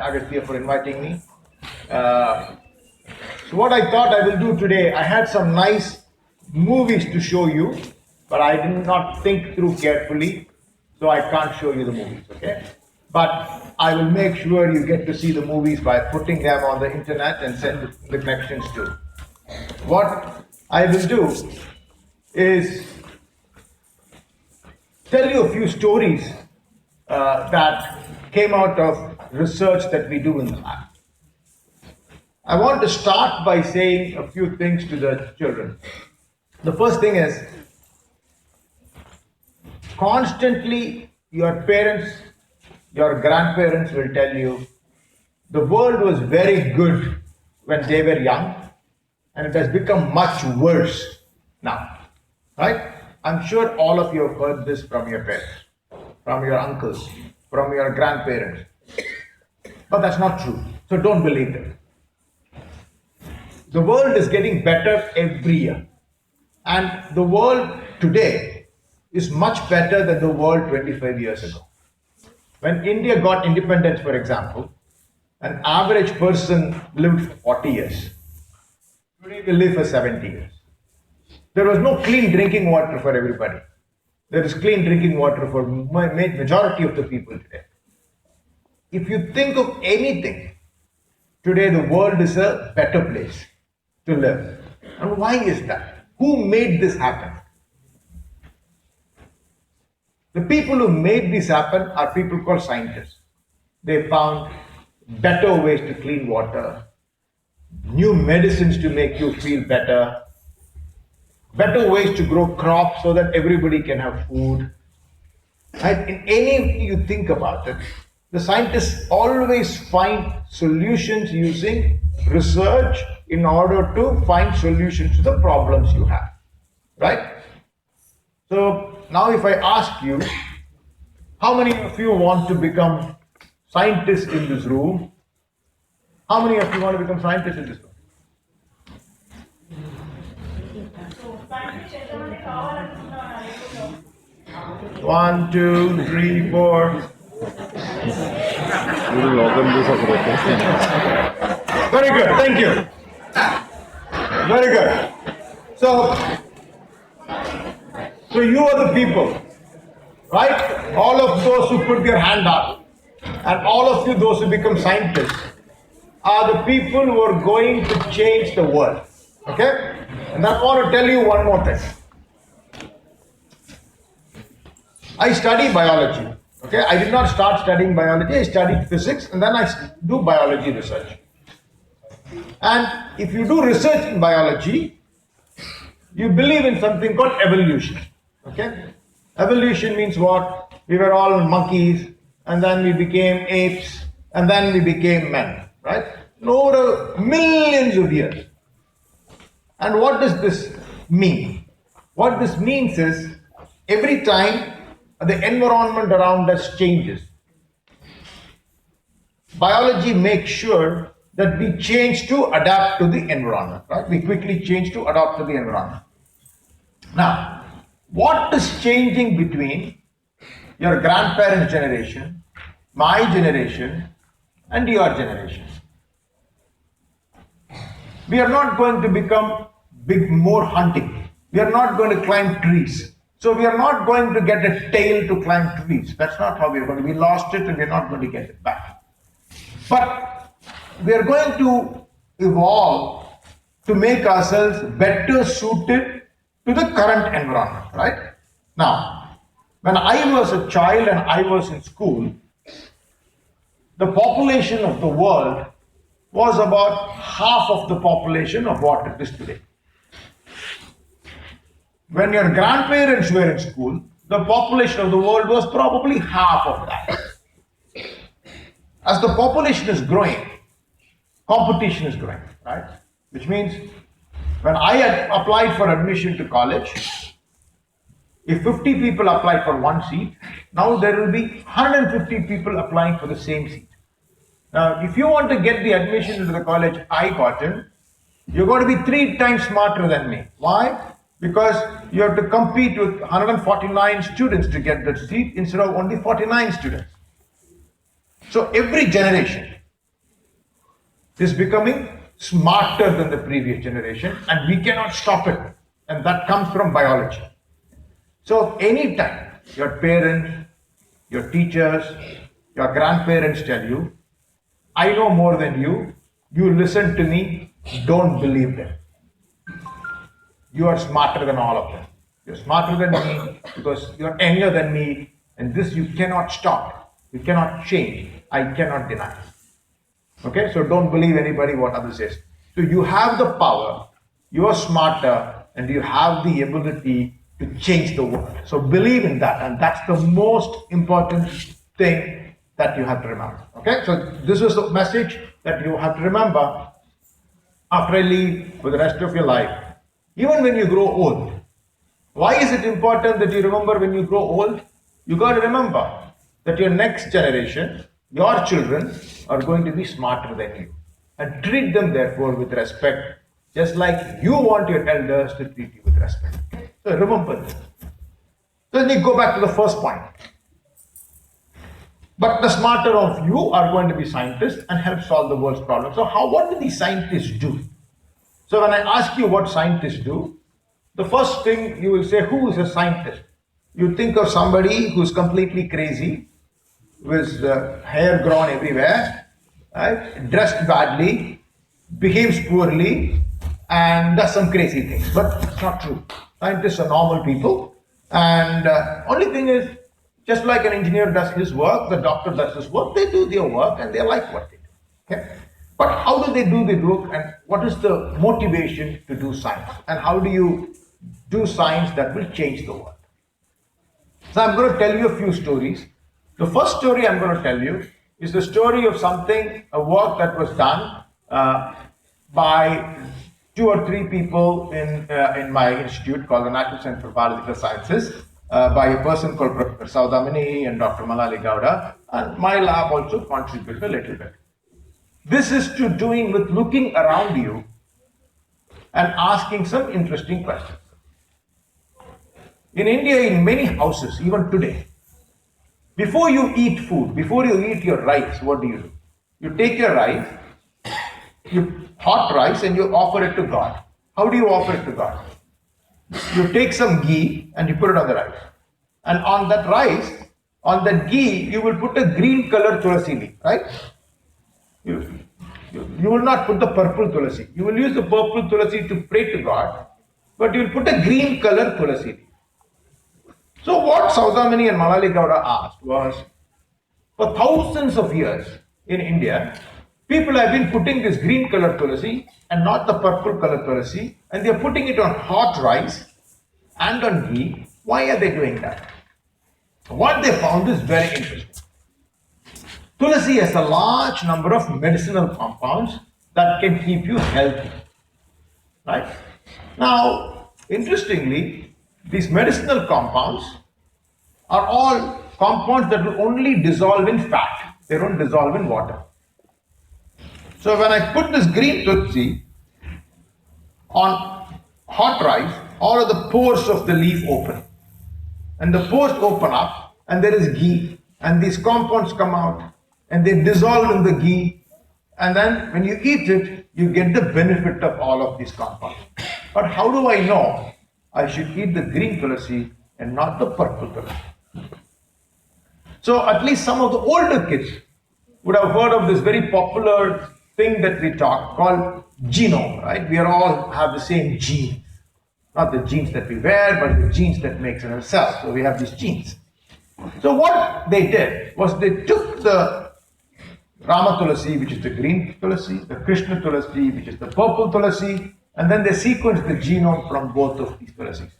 Agastya for inviting me. So what I thought I will do today, I had some nice movies to show you, but I did not think through carefully, so I can't show you the movies, okay? But I will make sure you get to see the movies by putting them on the internet and send the connections too. What I will do is tell you a few stories that came out of research that we do in the lab. I want to start by saying a few things to the children. The first thing is, constantly your parents, your grandparents will tell you the world was very good when they were young and it has become much worse now. Right? I'm sure all of you have heard this from your parents, from your uncles, from your grandparents. But that's not true. So don't believe it. The world is getting better every year. And the world today is much better than the world 25 years ago. When India got independence, for example, an average person lived for 40 years. Today we live for 70 years. There was no clean drinking water for everybody. There is clean drinking water for majority of the people today. If you think of anything, today the world is a better place to live. And why is that? Who made this happen? The people who made this happen are people called scientists. They found better ways to clean water, new medicines to make you feel better, better ways to grow crops so that everybody can have food. And in any you think about it, the scientists always find solutions using research in order to find solutions to the problems you have. Right? So now if I ask you, how many of you want to become scientists in this room? How many of you want to become scientists in this room? One, two, three, four. Very good, thank you. Very good. So you are the people, right? All of those who put their hand up, and all of you, those who become scientists, are the people who are going to change the world. Okay? And I want to tell you one more thing. I study biology. Okay? I did not start studying biology. I studied physics and then I do biology research. And if you do research in biology, you believe in something called evolution. Okay? Evolution means what? We were all monkeys and then we became apes and then we became men. Right? Over millions of years. And what does this mean? What this means is every time the environment around us changes, biology makes sure that we change to adapt to the environment. Right? We quickly change to adapt to the environment. Now, what is changing between your grandparents' generation, my generation, and your generation? We are not going to become more hunting. We are not going to climb trees. So we are not going to get a tail to climb trees. That's not how we are going to. We lost it and we are not going to get it back. But we are going to evolve to make ourselves better suited to the current environment, right? Now, when I was a child and I was in school, the population of the world was about half of the population of what it is today. When your grandparents were in school, the population of the world was probably half of that. As the population is growing, competition is growing, right? Which means when I had applied for admission to college, if 50 people applied for one seat, now there will be 150 people applying for the same seat. Now, if you want to get the admission into the college I got in, you're going to be 3 times smarter than me. Why? Because you have to compete with 149 students to get that seat instead of only 49 students. So every generation, is becoming smarter than the previous generation, and we cannot stop it. And that comes from biology. So anytime your parents, your teachers, your grandparents tell you, I know more than you listen to me, don't believe them. You are smarter than all of them. You're smarter than me because you're younger than me, and this you cannot stop. You cannot change. I cannot deny. Okay, so don't believe anybody what others say. So you have the power, you are smarter, and you have the ability to change the world. So believe in that, and that's the most important thing that you have to remember. Okay, so this is the message that you have to remember after I leave for the rest of your life. Even when you grow old. Why is it important that you remember when you grow old? You got to remember that your next generation, your children, are going to be smarter than you. And treat them therefore with respect, just like you want your elders to treat you with respect. So remember this. So let me go back to the first point. But the smarter of you are going to be scientists and help solve the world's problems. So what do these scientists do? So when I ask you what scientists do, the first thing you will say, who is a scientist? You think of somebody who's completely crazy, with hair grown everywhere, right? Dressed badly, behaves poorly, and does some crazy things. But it's not true. Scientists are normal people, and only thing is, just like an engineer does his work, the doctor does his work, they do their work and they like what they do. Okay? But how do they do the work, and what is the motivation to do science? And how do you do science that will change the world? So I'm going to tell you a few stories. The first story I'm going to tell you is the story of a work that was done by 2 or 3 people in my institute called the National Center for Biological Sciences, by a person called Prof. Ramaswamy and Dr. Malali Gowda, and my lab also contributed a little bit. This is to doing with looking around you and asking some interesting questions. In India, in many houses, even today, before you eat food, before you eat your rice, what do? You take your rice, hot rice, and you offer it to God. How do you offer it to God? You take some ghee and you put it on the rice. And on that rice, on that ghee, you will put a green colored tulasi leaf, right? You will not put the purple tulasi. You will use the purple tulasi to pray to God, but you will put a green colored tulasi leaf. So what Ramaswamy and Malali Gowda asked was, for thousands of years in India, people have been putting this green colored tulasi and not the purple colored tulasi, and they are putting it on hot rice and on ghee. Why are they doing that? What they found is very interesting. Tulasi has a large number of medicinal compounds that can keep you healthy. Right? Now, interestingly, these medicinal compounds are all compounds that will only dissolve in fat. They don't dissolve in water. So when I put this green tulsi on hot rice, all of the pores of the leaf open. And the pores open up, and there is ghee, and these compounds come out, and they dissolve in the ghee, and then when you eat it, you get the benefit of all of these compounds. But how do I know I should eat the green tulasi and not the purple tulasi? So at least some of the older kids would have heard of this very popular thing that we talk called genome, right? We all have the same genes. Not the genes that we wear, but the genes that makes in ourselves. So we have these genes. So what they did was they took the Rama Tulasi, which is the green Tulasi, the Krishna Tulasi, which is the purple Tulasi, and then they sequenced the genome from both of these Tulasis.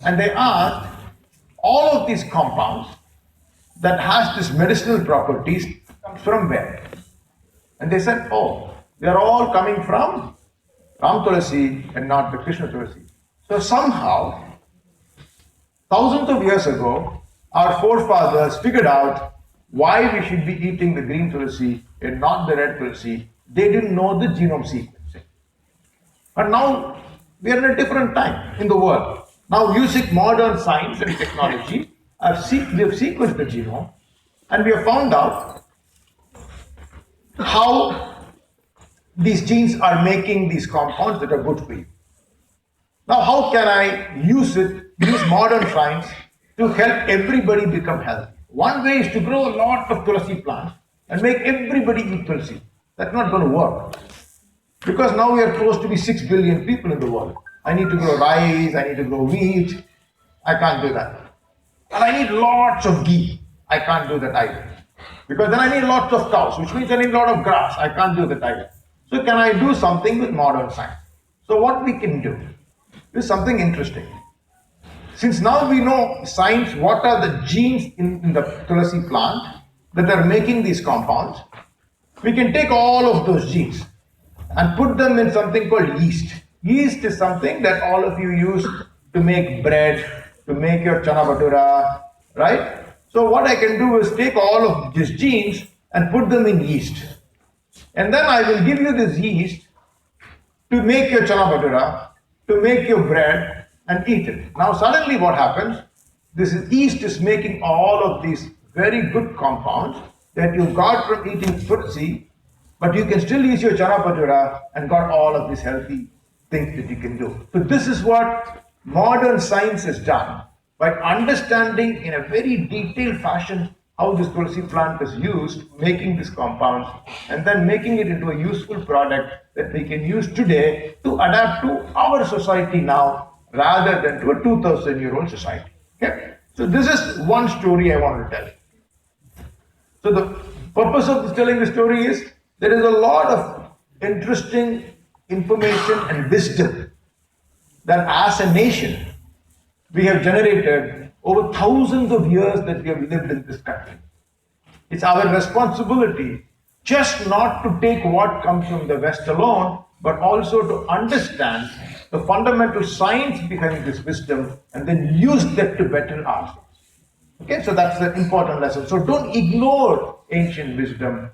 And they asked all of these compounds that has these medicinal properties comes from where? And they said, oh, they are all coming from Ram Tulasi and not the Krishna Tulasi. So somehow, thousands of years ago, our forefathers figured out why we should be eating the green tulasi and not the red tulasi. They didn't know the genome sequencing. But now we are in a different time in the world. Now using modern science and technology, we have sequenced the genome, and we have found out how these genes are making these compounds that are good for you. Now, how can I use modern science to help everybody become healthy? One way is to grow a lot of tulsi plants and make everybody eat tulsi. That's not going to work. Because now we are close to be 6 billion people in the world. I need to grow rice, I need to grow wheat. I can't do that. And I need lots of ghee. I can't do that either. Because then I need lots of cows, which means I need a lot of grass. I can't do that either. So can I do something with modern science? So what we can do is something interesting. Since now we know science, what are the genes in the tulsi plant that are making these compounds, we can take all of those genes and put them in something called yeast. Yeast is something that all of you use to make bread, to make your chana bhatura, right? So what I can do is take all of these genes and put them in yeast. And then I will give you this yeast to make your chana bhatura, to make your bread and eat it. Now suddenly what happens, this yeast is making all of these very good compounds that you got from eating tulsi, but you can still use your chana bhatura and got all of these healthy things that you can do. So this is what modern science has done by understanding in a very detailed fashion how this tulsi plant is used, making these compounds, and then making it into a useful product that we can use today to adapt to our society now rather than to a 2000-year-old society. Okay? So this is one story I want to tell. So the purpose of telling the story is there is a lot of interesting information and wisdom that as a nation we have generated over thousands of years that we have lived in this country. It's our responsibility just not to take what comes from the West alone, but also to understand the fundamental science behind this wisdom and then use that to better ourselves. Okay, so that's the important lesson. So don't ignore ancient wisdom.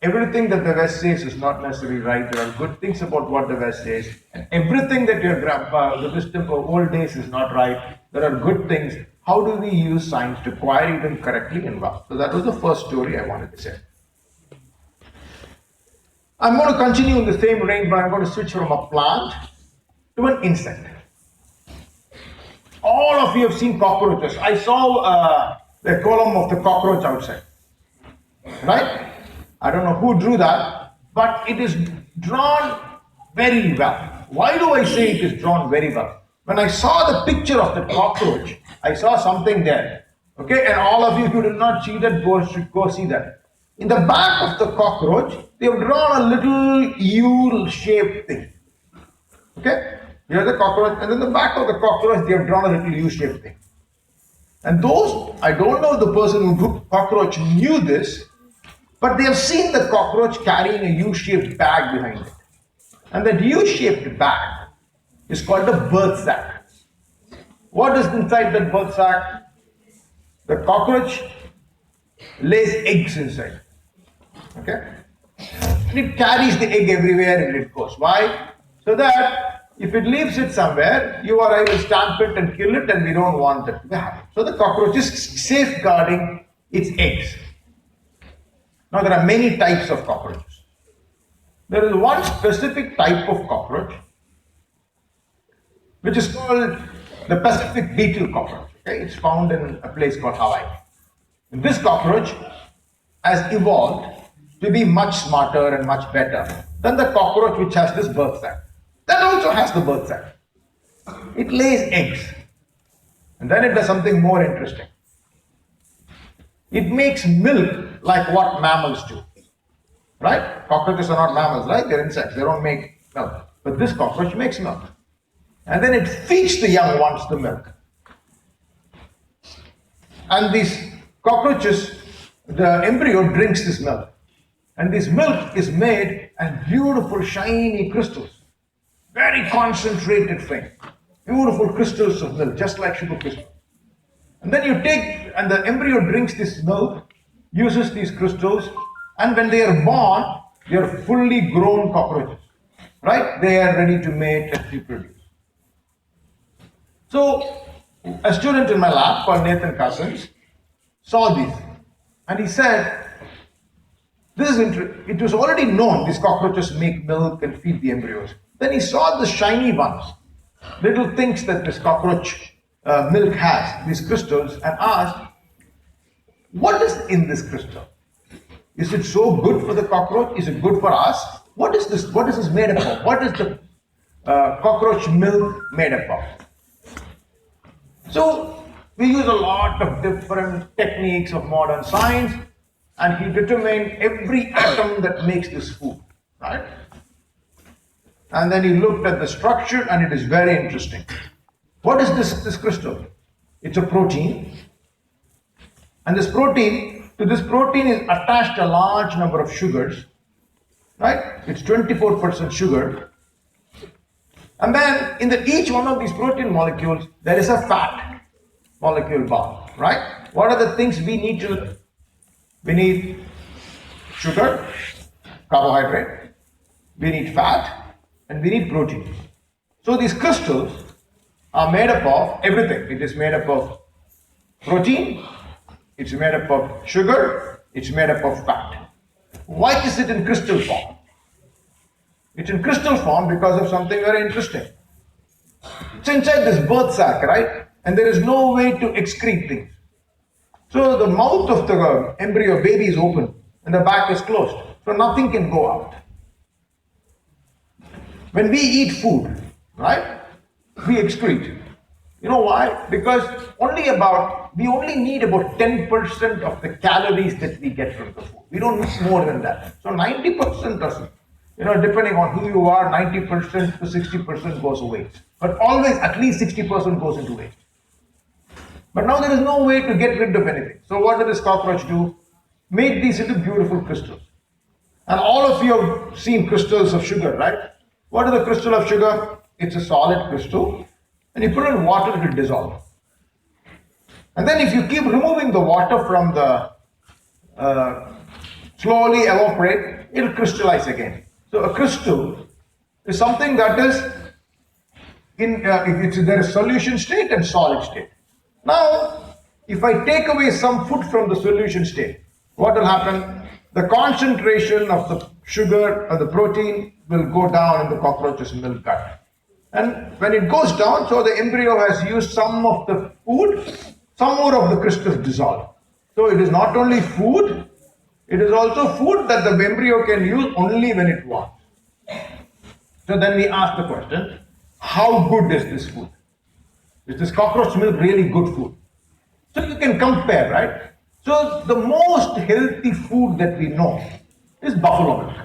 Everything that the West says is not necessarily right. There are good things about what the West says, and everything that your grandpa, the wisdom of old days is not right. There are good things. How do we use science to query them correctly and well? So that was the first story I wanted to say. I'm going to continue in the same range, but I'm going to switch from a plant to an insect. All of you have seen cockroaches. I saw the column of the cockroach outside. Right? I don't know who drew that, but it is drawn very well. Why do I say it is drawn very well? When I saw the picture of the cockroach, I saw something there. Okay, and all of you who did not see that should go see that. In the back of the cockroach, they have drawn a little U-shaped thing. Okay, here's the cockroach, and in the back of the cockroach, they have drawn a little U-shaped thing. And those, I don't know if the person who drew cockroach knew this, but they have seen the cockroach carrying a U-shaped bag behind it. And that U-shaped bag is called a birth sac. What is inside that birth sac? The cockroach lays eggs inside. Okay? And it carries the egg everywhere and it goes. Why? So that if it leaves it somewhere, you or I will stamp it and kill it, and we don't want that to happen. So the cockroach is safeguarding its eggs. Now there are many types of cockroaches. There is one specific type of cockroach which is called the Pacific beetle cockroach. Okay? It's found in a place called Hawaii. And this cockroach has evolved to be much smarter and much better than the cockroach which has this birth sac. That also has the birth sac. It lays eggs. And then it does something more interesting. It makes milk like what mammals do. Right? Cockroaches are not mammals, right? They're insects. They don't make milk. But this cockroach makes milk. And then it feeds the young ones the milk. And these cockroaches, the embryo drinks this milk. And this milk is made as beautiful, shiny crystals. Very concentrated thing. Beautiful crystals of milk, just like sugar crystals. And then you take, and the embryo drinks this milk, uses these crystals, and when they are born, they are fully grown cockroaches. Right? They are ready to mate and reproduce. So, a student in my lab called Nathan Cousins saw these. And he said, It was already known these cockroaches make milk and feed the embryos. Then he saw the shiny ones, little things that this cockroach milk has, these crystals, and asked, what is in this crystal? Is it so good for the cockroach? Is it good for us? What is this? What is this made up of? What is the cockroach milk made up of? So we use a lot of different techniques of modern science, and he determined every atom that makes this food, right? And then he looked at the structure, and it is very interesting. What is this crystal? It's a protein. And to this protein is attached a large number of sugars, right? It's 24% sugar. And then in each one of these protein molecules, there is a fat molecule bound, right? What are the things we need to live? We need sugar, carbohydrate, we need fat, and we need protein. So these crystals are made up of everything. It is made up of protein, it's made up of sugar, it's made up of fat. Why is it in crystal form? It's in crystal form because of something very interesting. It's inside this birth sac, right? And there is no way to excrete things. So the mouth of the embryo baby is open and the back is closed. So nothing can go out. When we eat food, right, we excrete. You know why? Because we only need about 10% of the calories that we get from the food. We don't need more than that. So 90% doesn't. Depending on who you are, 90% to 60% goes to waste. But always at least 60% goes into waste. But now there is no way to get rid of anything. So what did this cockroach do? Make these into beautiful crystals. And all of you have seen crystals of sugar, right? What is the crystal of sugar? It's a solid crystal. And you put it in water, it will dissolve. And then if you keep removing the water from the slowly evaporate, it will crystallize again. So a crystal is something that is there is solution state and solid state. Now, if I take away some food from the solution state, what will happen? The concentration of the sugar or the protein will go down in the cockroach's milk gut. And when it goes down, so the embryo has used some of the food, some more of the crystals dissolve. So it is not only food, it is also food that the embryo can use only when it wants. So then we ask the question, how good is this food? Is this cockroach milk really good food? So you can compare, right? So the most healthy food that we know is buffalo milk.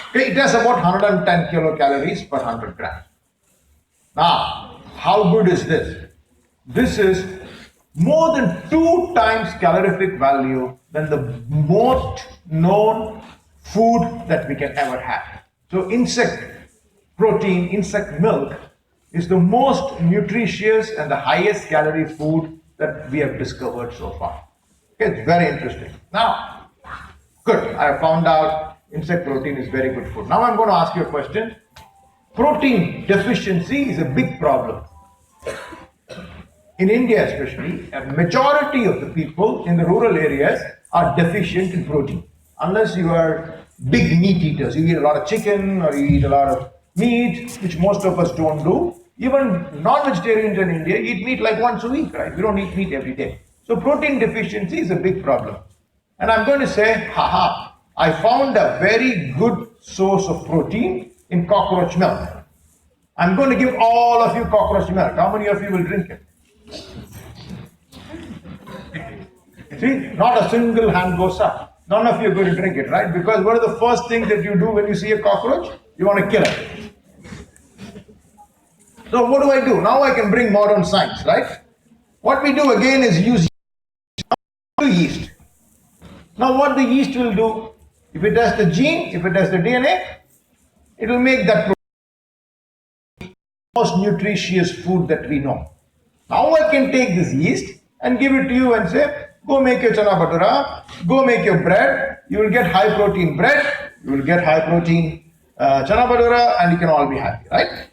Okay, it has about 110 kilocalories per 100 grams. Now, how good is this? This is more than 2 times calorific value than the most known food that we can ever have. So insect protein, insect milk is the most nutritious and the highest calorie food that we have discovered so far. Okay, it's very interesting. Now, good, I have found out insect protein is very good food. Now I'm going to ask you a question. Protein deficiency is a big problem. In India especially, a majority of the people in the rural areas are deficient in protein. Unless you are big meat eaters, you eat a lot of chicken or you eat a lot of meat, which most of us don't do. Even non-vegetarians in India eat meat like once a week, right? We don't eat meat every day. So protein deficiency is a big problem. And I'm going to say, haha, I found a very good source of protein in cockroach milk. I'm going to give all of you cockroach milk. How many of you will drink it? See, not a single hand goes up. None of you are going to drink it, right? Because what are the first things that you do when you see a cockroach? You want to kill it. So what do? Now I can bring modern science, right? What we do again is use yeast. Now what the yeast will do, if it has the gene, if it has the DNA, it will make that most nutritious food that we know. Now I can take this yeast and give it to you and say, go make your chana bhatura, go make your bread, you will get high protein bread, you will get high protein chana bhatura, and you can all be happy, right?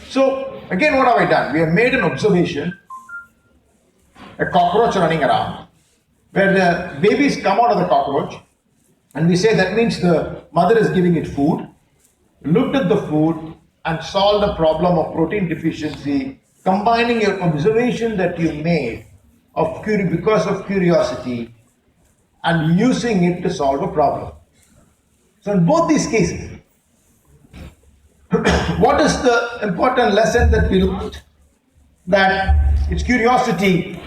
So again, what have I done? We have made an observation, a cockroach running around. where the babies come out of the cockroach, and we say that means the mother is giving it food, looked at the food and solved the problem of protein deficiency, combining your observation that you made because of curiosity and using it to solve a problem. So in both these cases, what is the important lesson that we learned? That it's curiosity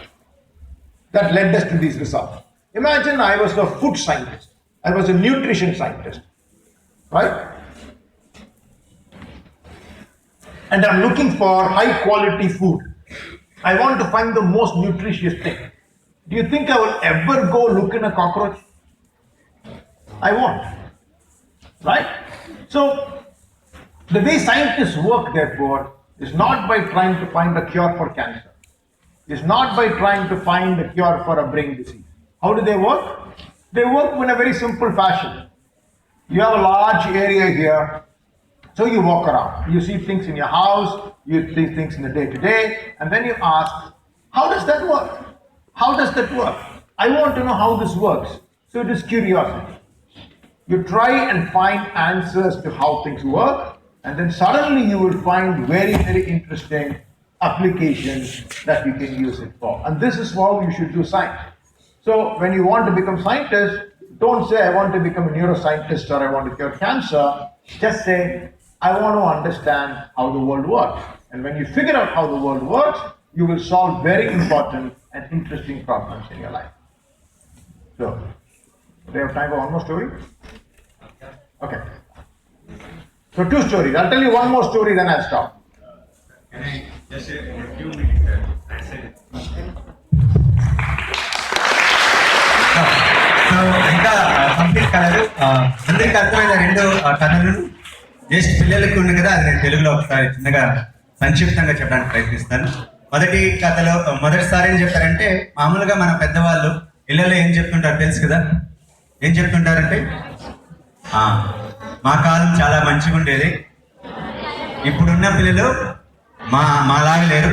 that led us to these results. Imagine I was a food scientist. I was a nutrition scientist, right? And I'm looking for high quality food. I want to find the most nutritious thing. Do you think I will ever go look in a cockroach? I won't, right? So the way scientists work, therefore, is not by trying to find a cure for cancer. It's not by trying to find a cure for a brain disease. How do they work? They work in a very simple fashion. You have a large area here, so you walk around. You see things in your house, you see things in the day-to-day, and then you ask, how does that work? How does that work? I want to know how this works. So it is curiosity. You try and find answers to how things work, and then suddenly you will find very, very interesting applications that you can use it for. And this is how you should do science. So when you want to become scientist, don't say I want to become a neuroscientist or I want to cure cancer. Just say I want to understand how the world works. And when you figure out how the world works, you will solve very important and interesting problems in your life. So, do you have time for one more story? Okay. So 2 stories. I'll tell you one more story, then I'll stop. Can I just say a few minutes answer? So ఇంకా complete కథలు అందరికి అర్థమైన 2 కథలను just పిల్లలకు ఉంది కదా, అది నేను తెలుగులో ఒకసారి చిన్నగా సంక్షిప్తంగా చెప్పడానికి ప్రయత్నిస్తాను. మొదటిసారి ఏం చెప్పారంటే, మామూలుగా మన పెద్దవాళ్ళు ఇళ్ళలో ఏం చెప్తుంటారు తెలుసు కదా, ఏం చెప్తుంటారంటే మా కాలం చాలా మంచిగా ఉండేది, ఇప్పుడున్న పిల్లలు మాలాగా లేరు.